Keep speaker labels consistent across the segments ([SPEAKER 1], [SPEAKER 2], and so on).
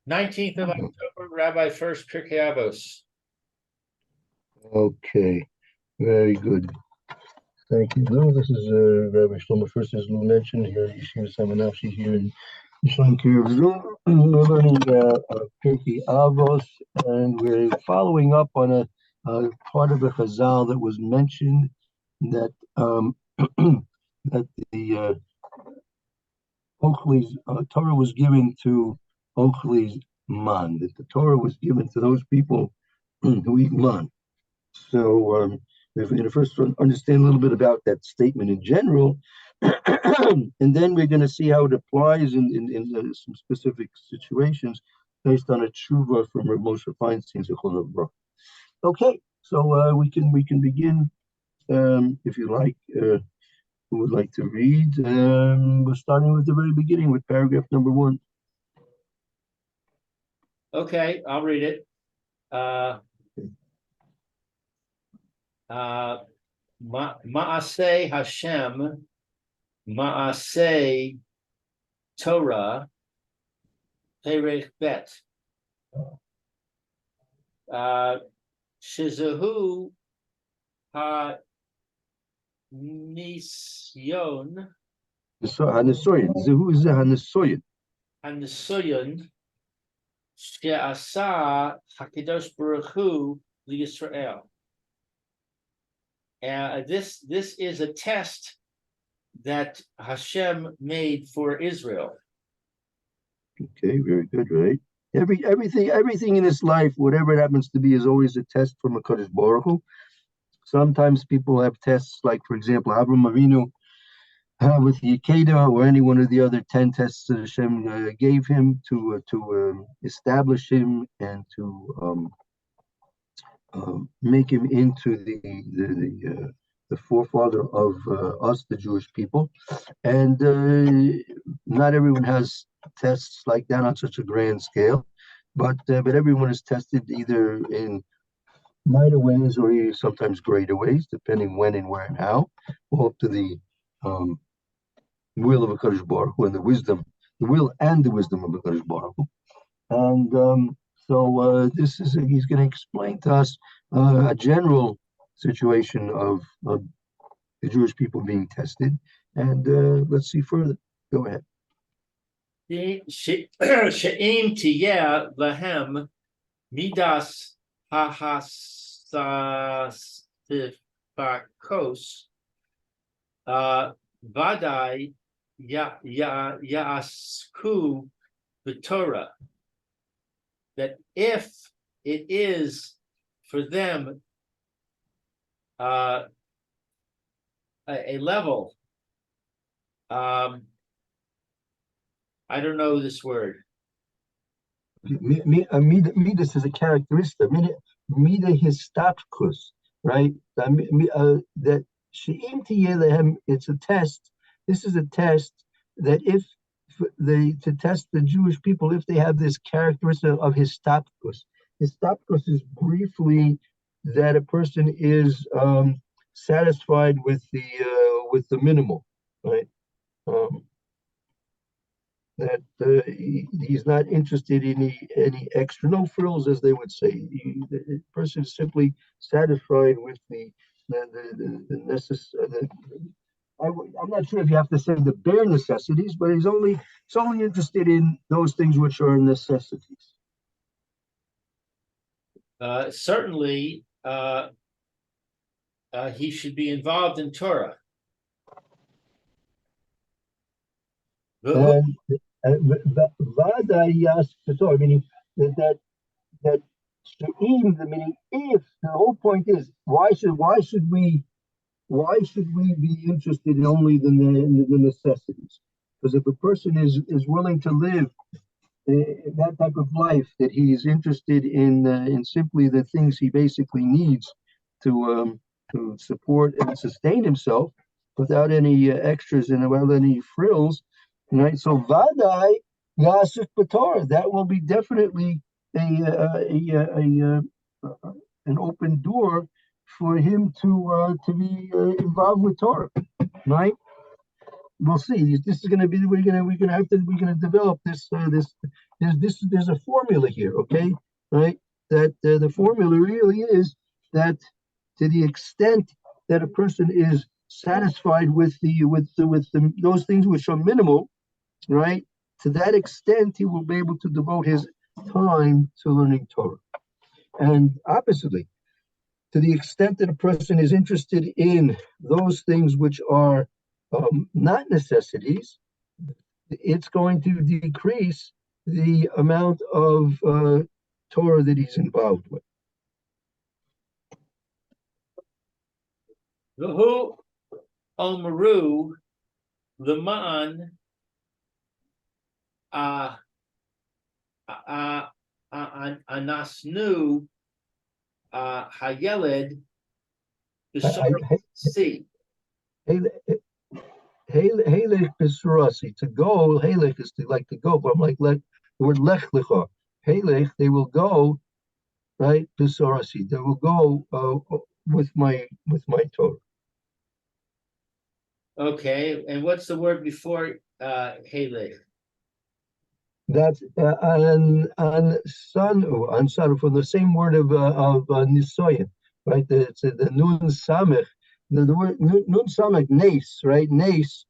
[SPEAKER 1] 19th of October, Rabbi Furst, Pierke Avos.
[SPEAKER 2] Okay, very good. Thank you, Lou. This is Rabbi Shlomo Furst, as Lou mentioned, here at Yeshiva Samanafshi here in Yisrael Kiryat. We're learning Pirkei Avos, and we're following up on a part of the Chazal that was mentioned that that the Ochli's Torah was given to Ochli's man. That the Torah was given to those people who eat man. So we're going to first understand a little bit about that statement in general, and then we're going to see how it applies in some specific situations based on a tshuva from Rav Moshe Feinstein. Okay, so we can begin if you like. Who would like to read? We're starting with the very beginning with paragraph number 1.
[SPEAKER 1] Okay, I'll read it. Ma'aseh Hashem, Ma'aseh Torah, Perek Bet. Shizahu ha nisyon.
[SPEAKER 2] Hanisoyin. Zehu is Hanisoyin.
[SPEAKER 1] Hanisoyin she'asa Hakadosh Baruch Hu liYisrael. This is a test that Hashem made for Israel.
[SPEAKER 2] Okay, very good, right? Everything in this life, whatever it happens to be, is always a test from HaKadosh Baruch Hu. Sometimes people have tests, like, for example, Avraham Avinu with the Yekeda, or any one of the other 10 tests that Hashem gave him to establish him and to make him into the forefather of us, the Jewish people. And not everyone has tests like that on such a grand scale, but everyone is tested either in minor ways or sometimes greater ways, depending when and where and how, all up to the will of HaKadosh Baruch Hu and the will and the wisdom of HaKadosh Baruch Hu. And so this is he's going to explain to us a general situation of the Jewish people being tested, and let's see further. Go ahead.
[SPEAKER 1] She'im tiyeh lahem midas hahastifakos vadai ya'asku b'Torah. That if it is for them a level, I don't know this word.
[SPEAKER 2] Midas is a characteristic. Mida histapkus, right? That she'im tiyeh, it's a test. This is a test that if to test the Jewish people if they have this characteristic of histapkus. Histapkus is briefly that a person is satisfied with the minimal, right? That he's not interested in any extra, no frills, as they would say. The person is simply satisfied with the necessary. I'm not sure if you have to say the bare necessities, but he's only interested in those things which are necessities.
[SPEAKER 1] Certainly, he should be involved in Torah.
[SPEAKER 2] And meaning that meaning if the whole point is why should we be interested in only the necessities? Because if a person is willing to live that type of life, that he is interested in simply the things he basically needs to support and sustain himself without any extras and without any frills, right? So vadai yasik b'Torah, that will be definitely an open door for him to be involved with Torah, right? We'll see. This is going to be we're going to develop this there's a formula here, okay, right? That the formula really is that to the extent that a person is satisfied with those things which are minimal, right? To that extent, he will be able to devote his time to learning Torah. And oppositely, to the extent that a person is interested in those things which are not necessities, it's going to decrease the amount of Torah that he's involved with.
[SPEAKER 1] Who Omaru Leman Anasnu Hayeled C.
[SPEAKER 2] Halech Pisurasi, to go, Halech is to like to go, but I'm like, the word Lech Lecha. Halech, they will go, right? Pisurasi, they will go with my Torah.
[SPEAKER 1] Okay, and what's the word before Halech?
[SPEAKER 2] That's on son from the same word of Nisoyan, right? It's the Nun Samech, the word Nun Samech Nes, right? Nes.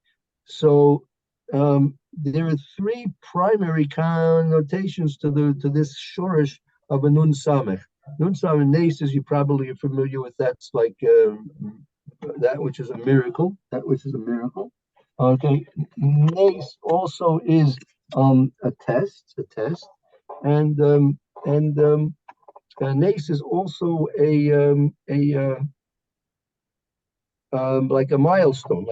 [SPEAKER 2] So there are three primary connotations to this shorish of a Nun Samech. Nun Samech Nes, as you probably are familiar with, that's like that which is a miracle. That which is a miracle. Okay, Nes also is a test, and Nes is also like a milestone,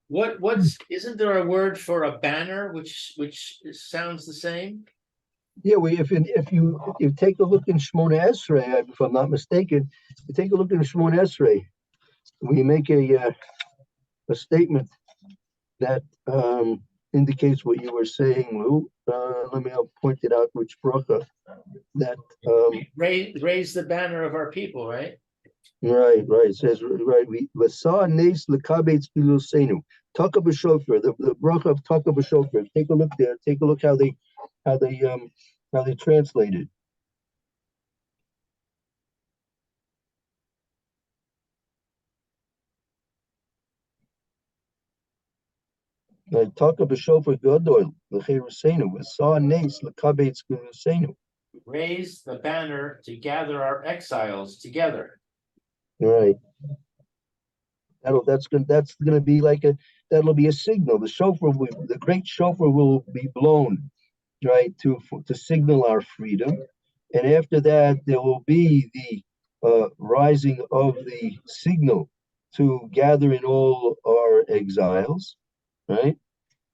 [SPEAKER 1] What's isn't there a word for a banner which sounds the same?
[SPEAKER 2] Yeah, if you take a look in Shmona Esrei, if I'm not mistaken, you take a look in Shmona Esrei, we make a statement that indicates what you were saying, Lou. Let me point it out, which bracha that
[SPEAKER 1] raise the banner of our people, right?
[SPEAKER 2] Right. It says right. We saw nes lekabetz bilusenu. Taka b'shofar, the bracha of taka b'shofar. Take a look there. Take a look how they translate it. Taka b'shofar gadol l'cheirusenu. We saw nes lekabetz bilusenu.
[SPEAKER 1] Raise the banner to gather our exiles together.
[SPEAKER 2] Right. That's gonna be like that'll be a signal. The great shofar will be blown, right, to signal our freedom, and after that there will be the rising of the signal to gather in all our exiles, right,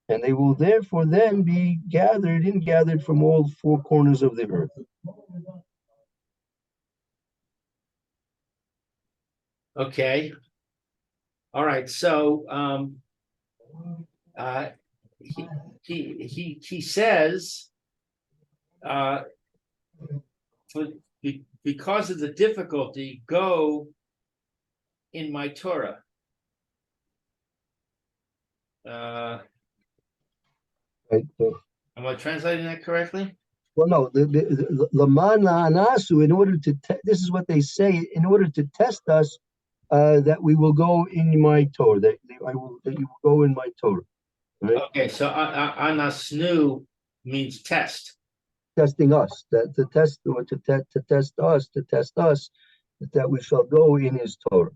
[SPEAKER 2] and they will therefore then be gathered from all four corners of the earth.
[SPEAKER 1] Okay. All right. So he says because of the difficulty, go in my Torah.
[SPEAKER 2] Right. So,
[SPEAKER 1] am I translating that correctly?
[SPEAKER 2] well, no, the Laman Anasu, in order to this is what they say, in order to test us, that we will go in my Torah, that you will go in my Torah. Right?
[SPEAKER 1] Okay, so anasnu means test.
[SPEAKER 2] Testing us, to test us, that we shall go in his Torah.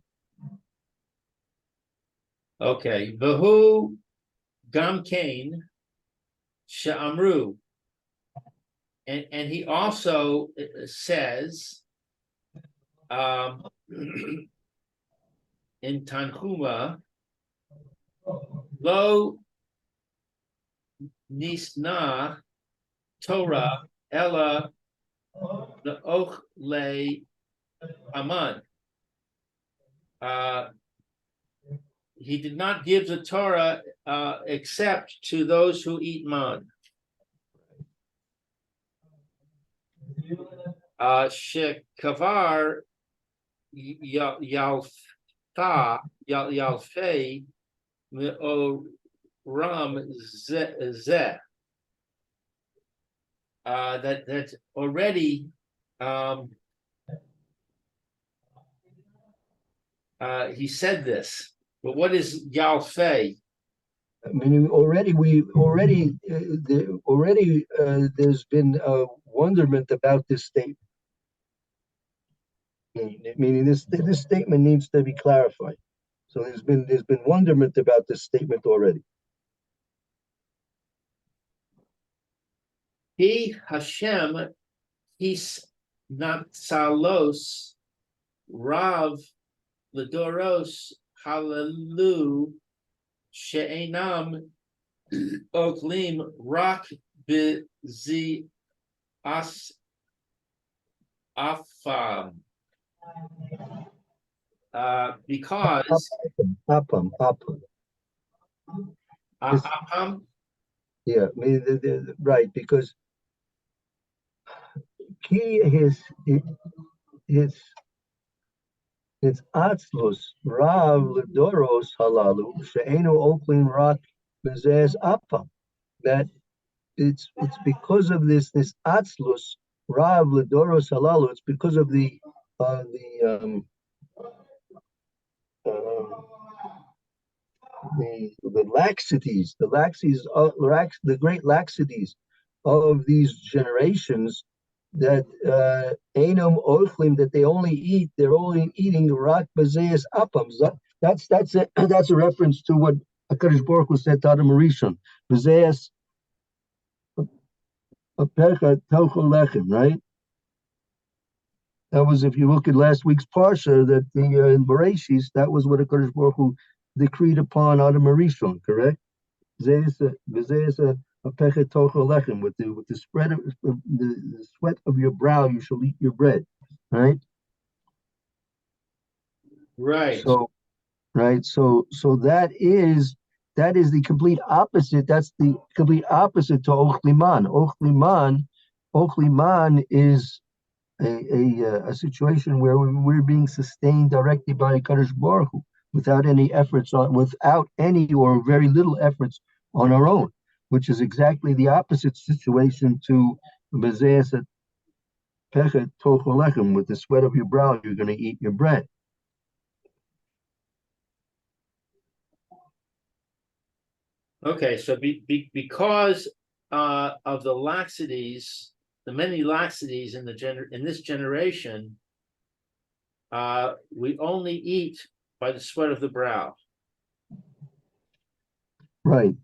[SPEAKER 1] Okay, Vahu Gam Kain Sha'amru. And he also says in Tanhuma, Lo Nisna Torah Ella Le'och Le Aman. He did not give the Torah except to those who eat man. Shekavar Yalfei Me'oram Zeh. that already he said this. But what is Yalfei?
[SPEAKER 2] I mean, there's been wonderment about this statement. Meaning this statement needs to be clarified. So there's been wonderment about this statement already.
[SPEAKER 1] He Hashem Hishtadalus Rav Ledoros Hallelu She'enam Oklim Rak Bizi As Afam. Because
[SPEAKER 2] Apam.
[SPEAKER 1] Apam.
[SPEAKER 2] Yeah, I mean, right, because he his atzlus rav ledoros halalu she'enu oklin rak bezes apam, that it's because of this atzlus rav ledoros halalu. It's because of the laxities, the great laxities of these generations, that enum ochlim, that they're only eating rak bazeis apams. That's a reference to what HaKadosh Baruch Hu said to Adam Rishon, bazeis Pierke tochel lechem, right? That was, if you look at last week's parsha, that in Bereshis, that was what HaKadosh Baruch Hu decreed upon Adam Rishon, correct? With the spread of the sweat of your brow, you shall eat your bread, right?
[SPEAKER 1] Right.
[SPEAKER 2] So that is the complete opposite. That's the complete opposite to Ochliman. Ochliman is a situation where we're being sustained directly by Kadosh Baruch Hu, without any or very little efforts on our own, which is exactly the opposite situation to Bezeas Pechet Tocholechem. With the sweat of your brow, you're going to eat your bread.
[SPEAKER 1] Okay, so because of the laxities, the many laxities in this generation, we only eat by the sweat of the brow.
[SPEAKER 2] Right.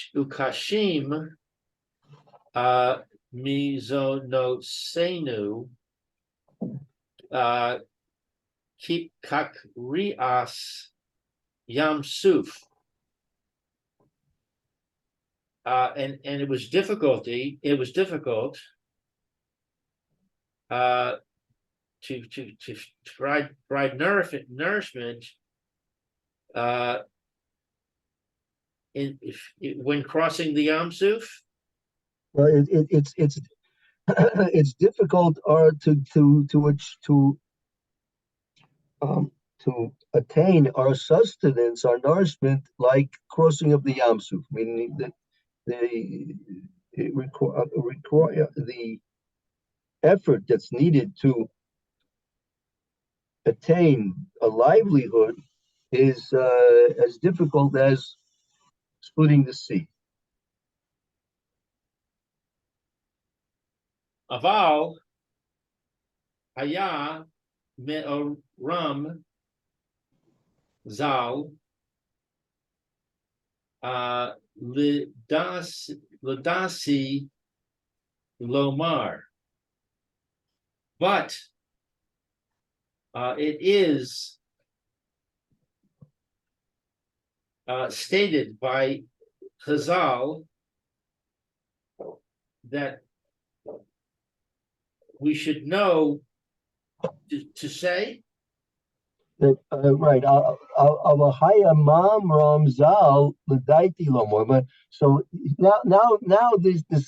[SPEAKER 1] Ukashim mizonosenu kikakrias Yam Suf. And it was difficult to provide nourishment when crossing the Yam Suf.
[SPEAKER 2] Well, it's it's difficult to attain our sustenance, our nourishment, like crossing of the Yam Suf, meaning that the effort that's needed to attain a livelihood is as difficult as splitting the sea.
[SPEAKER 1] Aval haya me'oram zal Ladasi Lomar. But it is stated by Chazal that we should know to say
[SPEAKER 2] that right. But so now there's the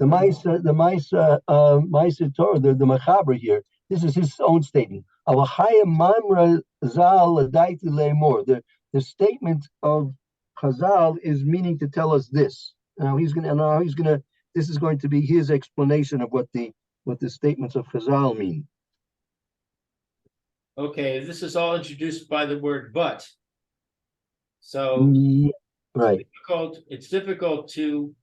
[SPEAKER 2] Maisa Torah, the Machaber here. This is his own statement. The statement of Chazal is meaning to tell us this. This is going to be his explanation of what the statements of Chazal mean.
[SPEAKER 1] Okay, this is all introduced by the word but. So
[SPEAKER 2] Right.
[SPEAKER 1] it's difficult to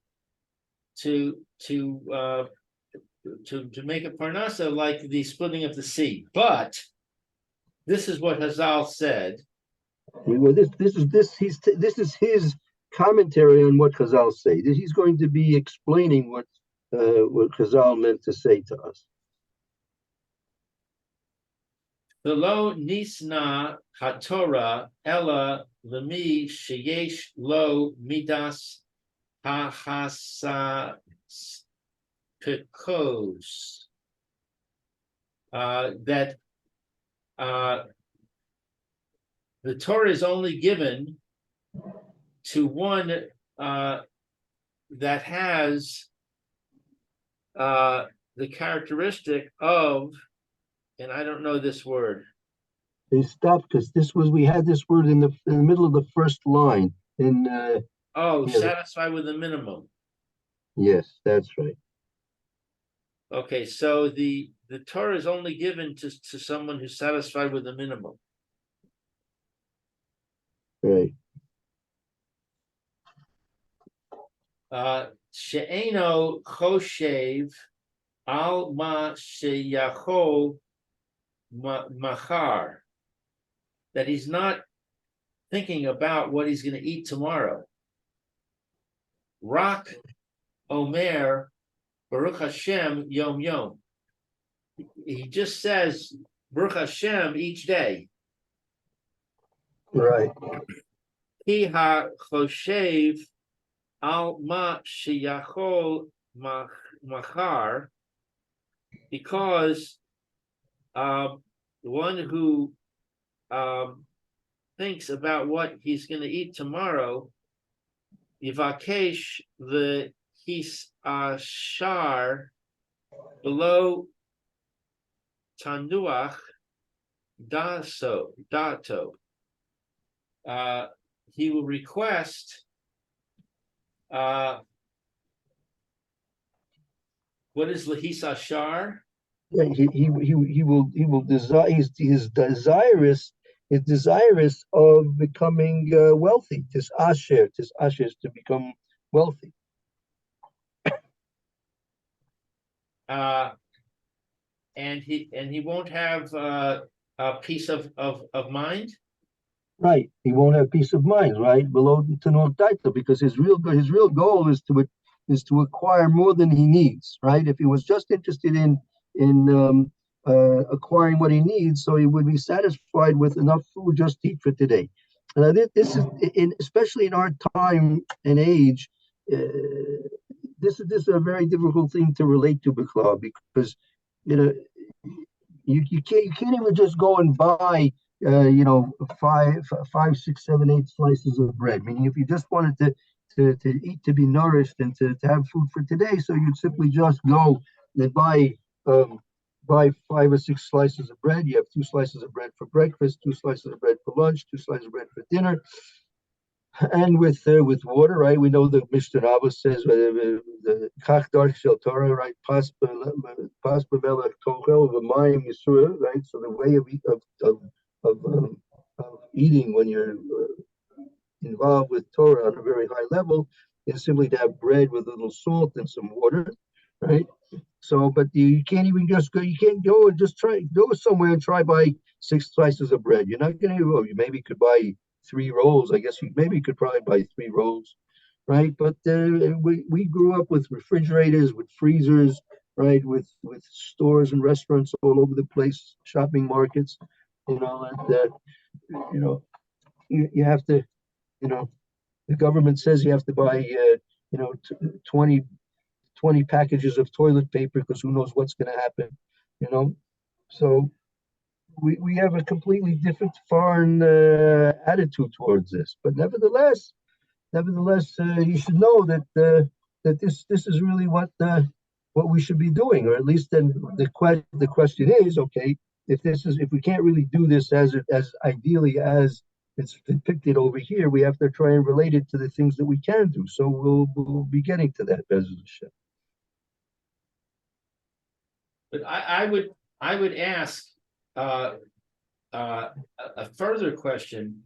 [SPEAKER 1] make a parnasa like the splitting of the sea. But this is what Hazal said.
[SPEAKER 2] Well, this is his commentary on what Chazal say. He's going to be explaining what Chazal meant to say to us.
[SPEAKER 1] V'lo nisna haTorah ella lemi sheyesh lo midas hahasapikos. That the Torah is only given to one that has the characteristic of, and I don't know this word.
[SPEAKER 2] They stopped because we had this word in the middle of the first line.
[SPEAKER 1] Satisfied with the minimum.
[SPEAKER 2] Yes, that's right.
[SPEAKER 1] Okay, so the Torah is only given to someone who's satisfied with the minimum.
[SPEAKER 2] Right.
[SPEAKER 1] She'eno choshev al ma sheyachol machar. That he's not thinking about what he's going to eat tomorrow. Rak Omer Baruch Hashem Yom Yom. He just says Baruch Hashem each day.
[SPEAKER 2] Right.
[SPEAKER 1] Ki ha choshev al ma sheyachol machar, because the one who thinks about what he's going to eat tomorrow, Yivakesh the his ashar below tanuach dato. He will request what is lahis ashar?
[SPEAKER 2] Yeah, he will desire. He's desirous of becoming wealthy. Tis asher is to become wealthy.
[SPEAKER 1] And he won't have a peace of mind.
[SPEAKER 2] Right, he won't have peace of mind. Right, below to no title, because his real goal is to acquire more than he needs. Right, if he was just interested in acquiring what he needs, so he would be satisfied with enough food just to eat for today. And this is especially in our time and age. This is a very difficult thing to relate to, Bichlaw, because you can't even just go and buy five, 6, 7, 8 slices of bread. Meaning, if you just wanted to eat, to be nourished, and to have food for today, so you'd simply just go and buy 5 or 6 slices of bread. You have 2 slices of bread for breakfast, 2 slices of bread for lunch, 2 slices of bread for dinner, and with water, right? We know the Mishnah Avos says the Kach Dark Shel Torah, right? Pas b'melech tochel v'mayim yisura, right? So the way of eating when you're involved with Torah on a very high level is simply to have bread with a little salt and some water, right? So, but you can't even just go. You can't go and just go somewhere and try buy 6 slices of bread. You're not going to. Well, you maybe could buy 3 rolls. I guess you maybe could probably buy 3 rolls, right? But we grew up with refrigerators, with freezers, right? With stores and restaurants all over the place, shopping markets, and you have to, the government says you have to buy 20 packages of toilet paper because who knows what's going to happen, So we have a completely different foreign attitude towards this. But nevertheless, you should know that this is really what we should be doing, or at least then the question is, okay, if we can't really do this as ideally as it's depicted over here, we have to try and relate it to the things that we can do. So we'll be getting to that, Be'ez Hashem.
[SPEAKER 1] But I would ask a further question.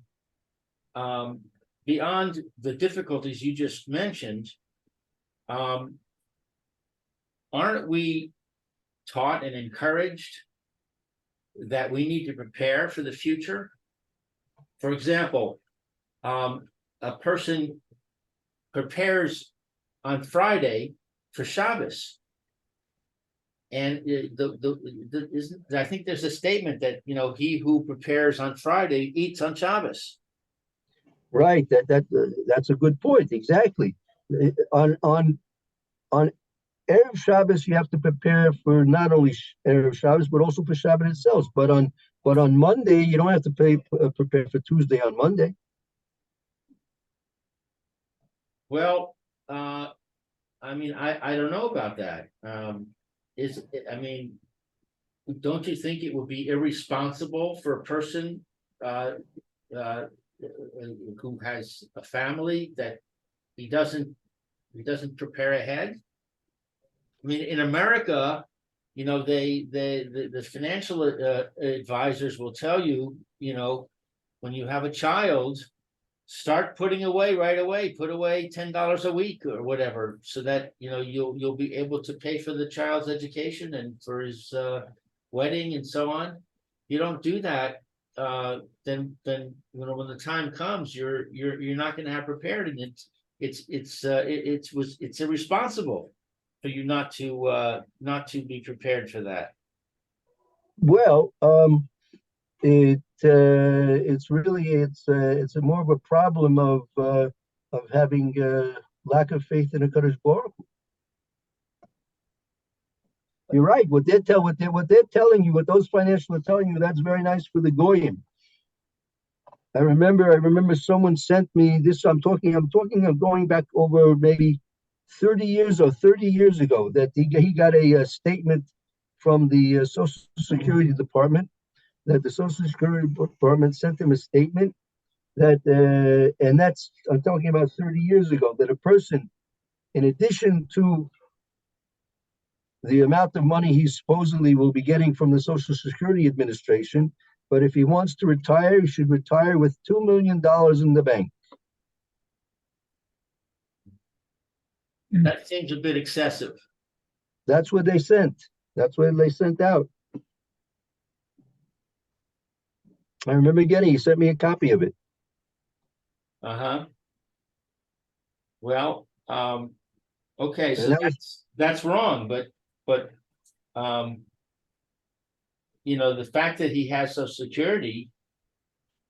[SPEAKER 1] Beyond the difficulties you just mentioned, aren't we taught and encouraged that we need to prepare for the future? For example, a person prepares on Friday for Shabbos. And I think there's a statement that, he who prepares on Friday eats on Shabbos.
[SPEAKER 2] Right. That's a good point. Exactly. On Erev Shabbos, you have to prepare for not only Erev Shabbos but also for Shabbat itself. But on Monday, you don't have to prepare for Tuesday on Monday.
[SPEAKER 1] Well, I don't know about that. Don't you think it would be irresponsible for a person who has a family that he doesn't prepare ahead? I mean, in America, the financial advisors will tell you, when you have a child, start putting away right away. Put away $10 a week or whatever, so that you'll be able to pay for the child's education and for his wedding and so on. You don't do that, then when the time comes, you're not going to have prepared, and it's irresponsible for you not to be prepared for that.
[SPEAKER 2] Well, it's more of a problem of having lack of faith in a Kadosh Baruch Hu. You're right. What they're telling you, what those financial are telling you, that's very nice for the goyim. I remember someone sent me this. I'm talking of going back over maybe 30 years ago, that he got a statement from the Social Security Department, that the Social Security Department sent him a statement that, and that's, I'm talking about 30 years ago, that a person, in addition to the amount of money he supposedly will be getting from the Social Security Administration, but if he wants to retire, he should retire with $2 million in the bank.
[SPEAKER 1] That seems a bit excessive.
[SPEAKER 2] That's what they sent. That's what they sent out. I remember he sent me a copy of it.
[SPEAKER 1] Well, okay, so that's wrong, but the fact that he has Social Security,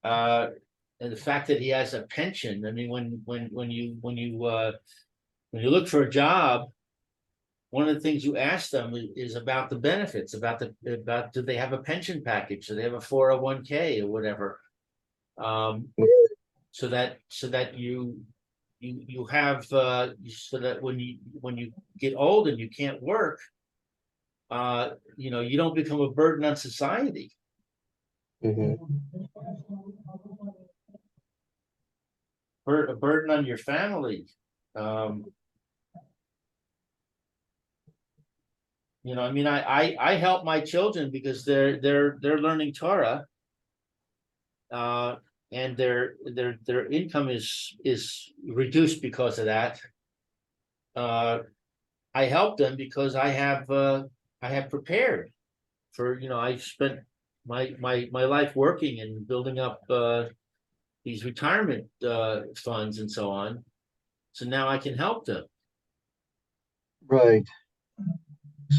[SPEAKER 1] and the fact that he has a pension. I mean, when you look for a job, one of the things you ask them is about the benefits, about do they have a pension package, do they have a 401k or whatever, so that you have so that when you get old and you can't work, you don't become a burden on society.
[SPEAKER 2] Mm-hmm.
[SPEAKER 1] A burden on your family. I help my children because they're learning Torah, and their income is reduced because of that. I help them because I have prepared for, I spent my life working and building up these retirement funds and so on. So now I can help them.
[SPEAKER 2] Right.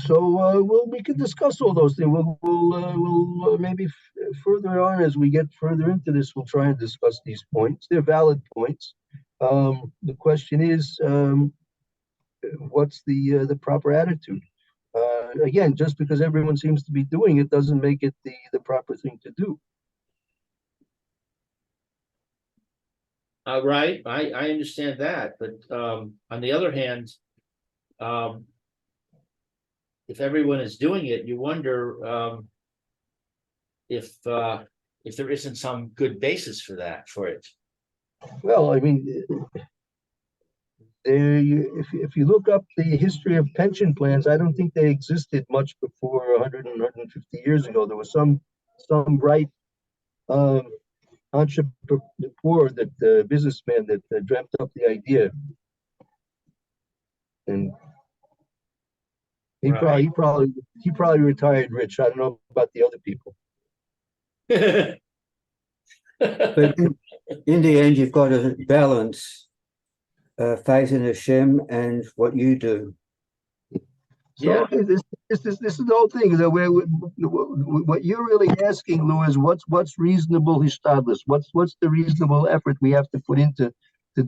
[SPEAKER 2] So we can discuss all those things. We'll maybe further on, as we get further into this, we'll try and discuss these points. They're valid points. The question is, what's the proper attitude? Again, just because everyone seems to be doing it doesn't make it the proper thing to do.
[SPEAKER 1] Right, I understand that, but on the other hand, if everyone is doing it, you wonder if if there isn't some good basis for it.
[SPEAKER 2] Well, I mean, if you look up the history of pension plans, I don't think they existed much before 100 and 150 years ago. There was some bright um, entrepreneur, that businessman that dreamt up the idea, and
[SPEAKER 1] Right.
[SPEAKER 2] he probably retired rich. I don't know about the other people.
[SPEAKER 3] But in the end, you've got to balance faith in Hashem and what you do.
[SPEAKER 2] So
[SPEAKER 1] Yeah.
[SPEAKER 2] okay, this is the whole thing. What you're really asking, Lou, is what's reasonable Hishtadalus? What's the reasonable effort we have to put into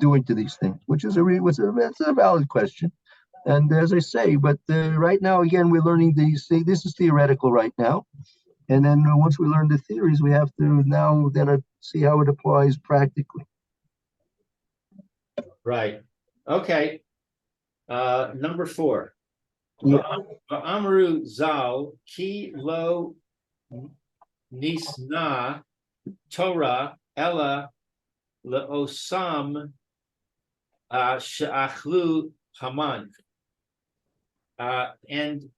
[SPEAKER 2] doing to these things? Which is that's a valid question. And as I say, but right now again we're learning this is theoretical right now, and then once we learn the theories, we have to now then see how it applies practically.
[SPEAKER 1] Right. Okay. Number 4.
[SPEAKER 2] Yeah.
[SPEAKER 1] Amru Zal ki lo nisna Torah ella leosam she'achlu haman. And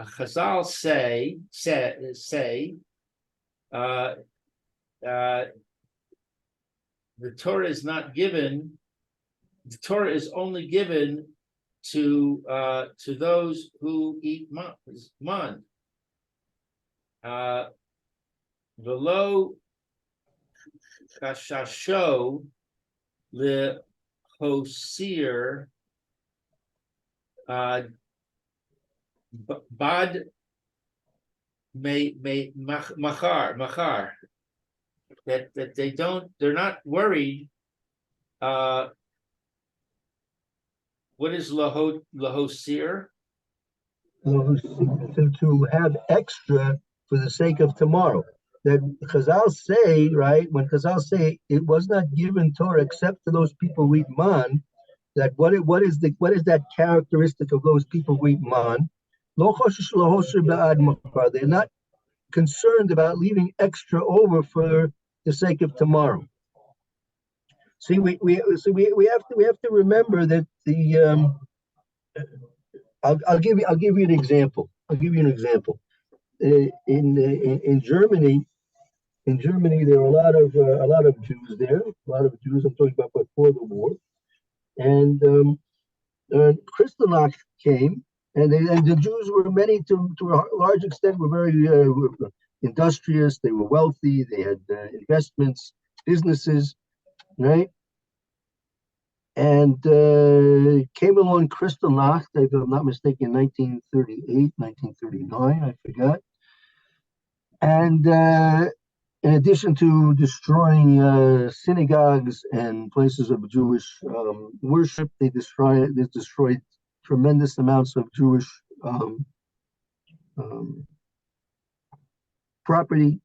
[SPEAKER 1] Chazal say the Torah is not given. The Torah is only given to those who eat man. Velo chashasho lehosir bad may machar that they're not worried. What is lahosir?
[SPEAKER 2] To have extra for the sake of tomorrow. That Chazal say, right? When Chazal say it was not given Torah except to those people who eat man, that what is that characteristic of those who eat man? They're not concerned about leaving extra over for the sake of tomorrow. See, we have to remember that the I'll give you an example. In Germany, there are a lot of Jews there. A lot of Jews. I'm talking about before the war, and Kristallnacht came, and the Jews were to a large extent were very industrious. They were wealthy. They had investments, businesses, right? And came along Kristallnacht, if I'm not mistaken, 1938, 1939, I forgot. And in addition to destroying synagogues and places of Jewish worship, they destroyed tremendous amounts of Jewish property,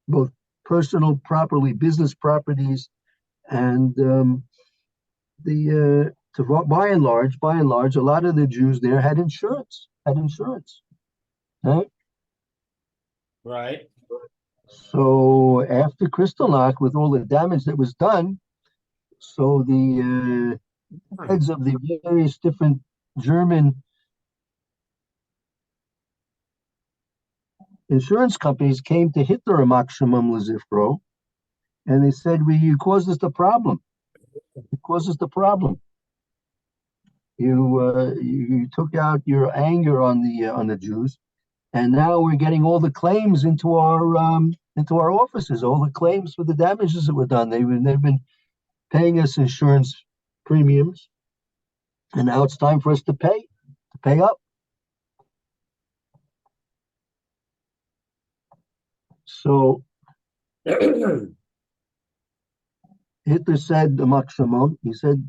[SPEAKER 2] both personal property, business properties, and by and large, a lot of the Jews there had insurance, right?
[SPEAKER 1] Right.
[SPEAKER 2] So after Kristallnacht, with all the damage that was done, so the heads of the various different German insurance companies came to Hitler Mak Shemam Lezifro, and they said, "You caused us the problem. You took out your anger on the Jews, and now we're getting all the claims into our offices, all the claims for the damages that were done. They've been paying us insurance premiums, and now it's time for us to pay up." So Hitler said to Mak Shemam, he said,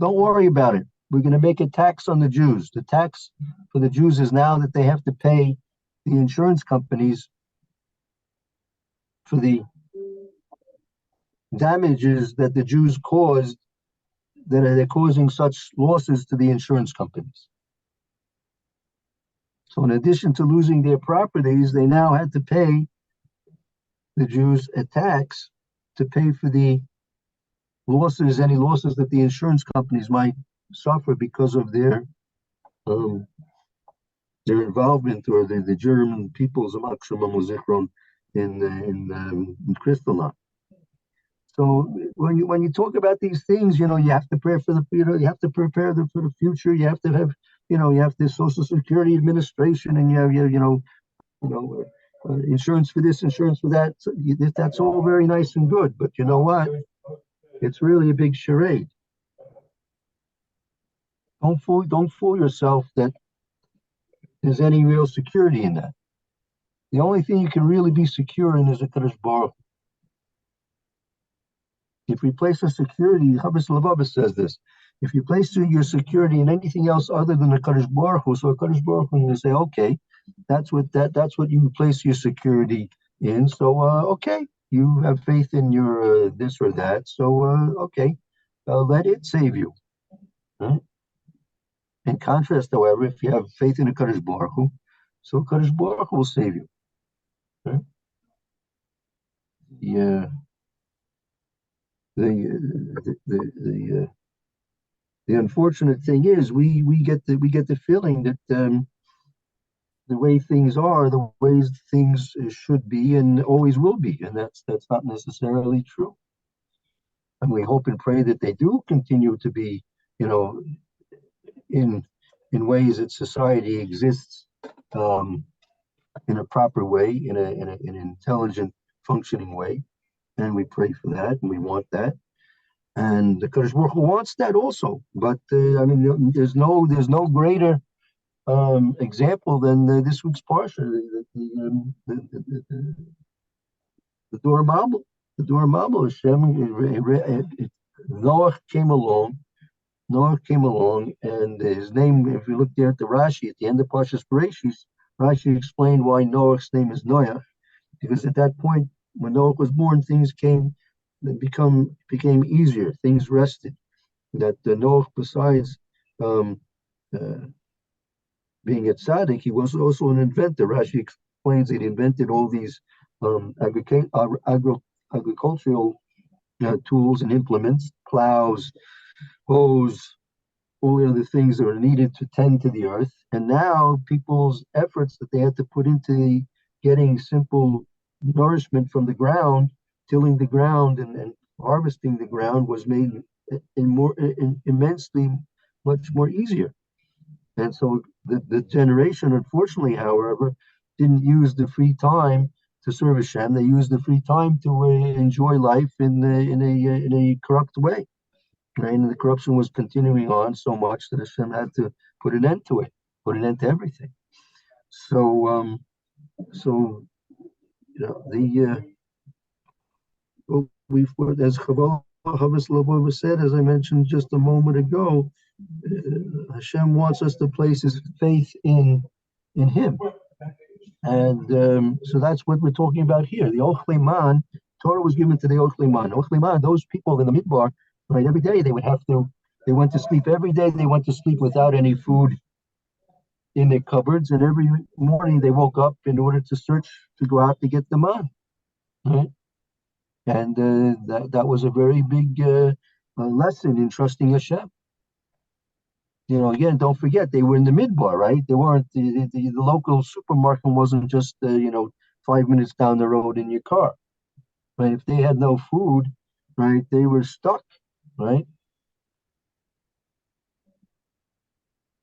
[SPEAKER 2] "Don't worry about it. We're going to make a tax on the Jews. The tax for the Jews is now that they have to pay the insurance companies for the damages that the Jews caused, that they're causing such losses to the insurance companies." So in addition to losing their properties, they now had to pay the Jews a tax to pay for the losses, any losses that the insurance companies might suffer because of um, their involvement, or the German people's in Kristallnacht. So when you talk about these things, you have to prepare for you have to prepare for the future. You have to have, you have the Social Security Administration, and you have insurance for this, insurance for that. So that's all very nice and good, but you know what? It's really a big charade. Don't fool yourself that there's any real security in that. The only thing you can really be secure in is a Kadosh Baruch. If we place a security, Chavos Levavos says this. If you place your security in anything else other than a Kadosh Baruch Hu, so a Kadosh Baruch Hu, you say, okay, that's what you place your security in. So okay, you have faith in your this or that. So okay, let it save you. Right? In contrast, however, if you have faith in a Kadosh Baruch Hu, so Kadosh Baruch Hu will save you. Right? Yeah. The unfortunate thing is we get the feeling that the way things are, the ways things should be and always will be, and that's not necessarily true. And we hope and pray that they do continue to be, in ways that society exists in a proper way, in an intelligent, functioning way. And we pray for that, and we want that. And the Kadosh Baruch Hu wants that also. But there's no greater example than this week's parsha, the Dor Mabul. The Dor Mabul, Hashem, Noah came along. And his name, if you look there at the Rashi, at the end of Parshas Bereshis, Rashi explained why Noah's name is Noah, because at that point, when Noah was born, things became easier. Things rested. That Noah, besides being a tzaddik, he was also an inventor. Rashi explains that he invented all these agricultural tools and implements, plows, hoes, all the other things that are needed to tend to the earth. And now people's efforts that they had to put into getting simple nourishment from the ground, tilling the ground and harvesting the ground, was made immensely much more easier. And so the generation, unfortunately, however, didn't use the free time to serve Hashem. They used the free time to enjoy life in a corrupt way. Right? And the corruption was continuing on so much that Hashem had to put an end to it, put an end to everything. So, as Chavos Levavos said, as I mentioned just a moment ago, Hashem wants us to place his faith in him. And so that's what we're talking about here. The Ochlei Man, Torah was given to the Ochlei Man. Ochlei Man, those people in the Midbar, right, every day they went to sleep every day. They went to sleep without any food in their cupboards. And every morning they woke up in order to go out to get the man. Right? And that was a very big lesson in trusting Hashem. Again, don't forget, they were in the Midbar, right? They weren't, the local supermarket wasn't just, 5 minutes down the road in your car, right? If they had no food, right, they were stuck, right?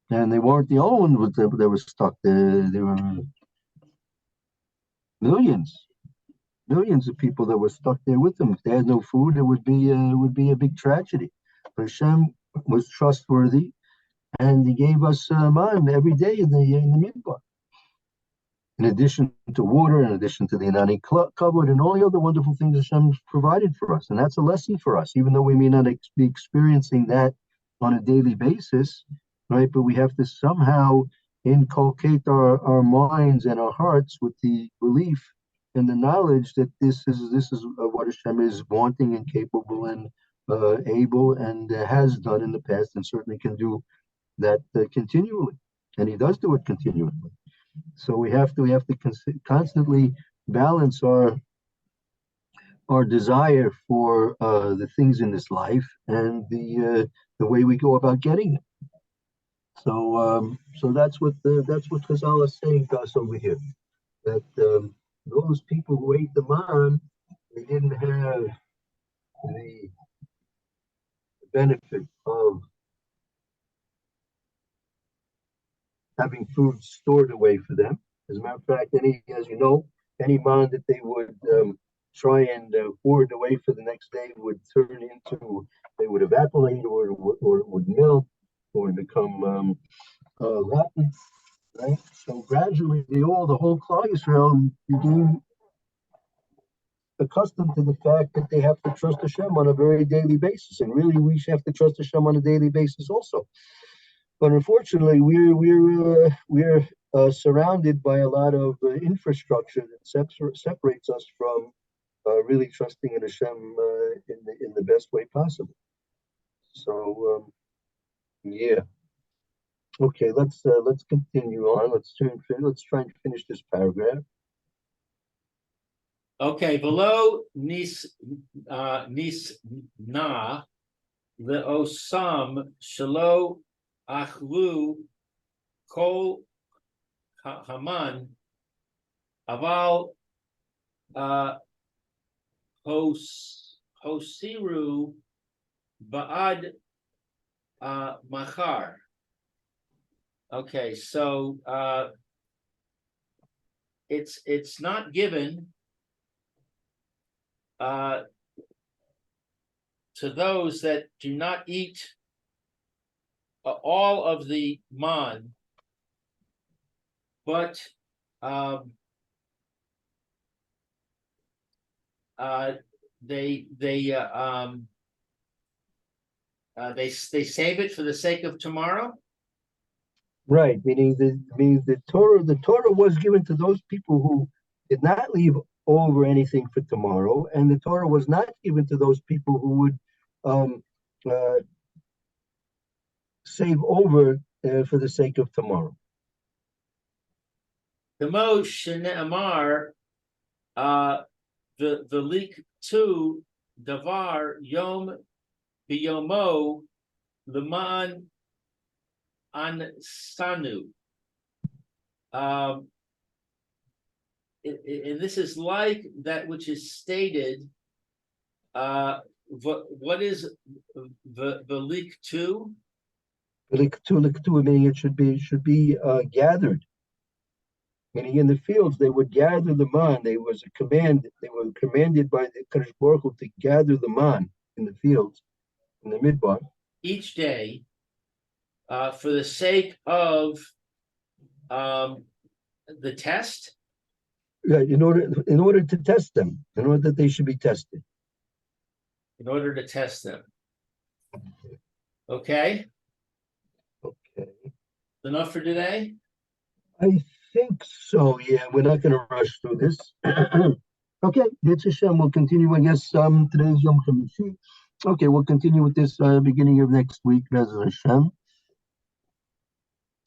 [SPEAKER 2] And they weren't the only ones that were stuck. There were millions of people that were stuck there with them. If they had no food, it would be a big tragedy. But Hashem was trustworthy, and he gave us man every day in the Midbar. In addition to water, in addition to the Inani cupboard, and all the other wonderful things Hashem provided for us. And that's a lesson for us, even though we may not be experiencing that on a daily basis, right? But we have to somehow inculcate our minds and our hearts with the belief and the knowledge that this is what Hashem is wanting and capable and able and has done in the past, and certainly can do that continually, and he does do it continually. So we have to constantly balance our our desire for the things in this life and the way we go about getting it. So that's what Chazal is saying to us over here. That those people who ate the man, they didn't have the benefit of having food stored away for them. As a matter of fact, as you know, any man that they would try and hoard away for the next day would turn into, they would evaporate, or it would melt, or become rotten, right? So gradually, the whole Klal Yisrael became accustomed to the fact that they have to trust Hashem on a very daily basis, and really, we should have to trust Hashem on a daily basis also. But unfortunately, we're surrounded by a lot of infrastructure that separates us from really trusting in Hashem in the best way possible. So yeah, okay. Let's continue on. Let's try and finish this paragraph.
[SPEAKER 1] Okay, below nis na leosam shelo achlu kol haman aval hosiru ba'ad machar. Okay, so it's not given to those that do not eat all of the man, but they save it for the sake of tomorrow.
[SPEAKER 2] Right, meaning the Torah was given to those people who did not leave over anything for tomorrow, and the Torah was not given to those people who would save over for the sake of tomorrow.
[SPEAKER 1] The Moshe Amar, the leak to davar yom biyomo leman an sanu. And this is like that which is stated. What is the leak to?
[SPEAKER 2] Meaning it should be gathered. Meaning in the fields they would gather the man. They were commanded by the Kadosh Baruch Hu to gather the man in the fields, in the midbar,
[SPEAKER 1] each day, for the sake of the test.
[SPEAKER 2] Right, in order to test them, in order that they should be tested.
[SPEAKER 1] In order to test them. Okay.
[SPEAKER 2] Okay.
[SPEAKER 1] Enough for today?
[SPEAKER 2] I think so, yeah. We're not going to rush through this. Okay, that's Hashem. We'll continue, I guess, today's Yom Chamishi. Okay, we'll continue with this beginning of next week, Be'ez Hashem.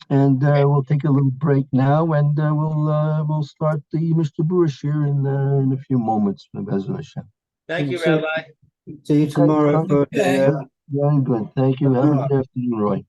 [SPEAKER 2] And we'll take a little break now, and we'll start the Mr. Brush here in a few moments, Be'ez Hashem.
[SPEAKER 1] Thank you,
[SPEAKER 3] See you-
[SPEAKER 1] Rabbi.
[SPEAKER 3] See you tomorrow for
[SPEAKER 2] Very good. Thank you. Have a good afternoon, Roy.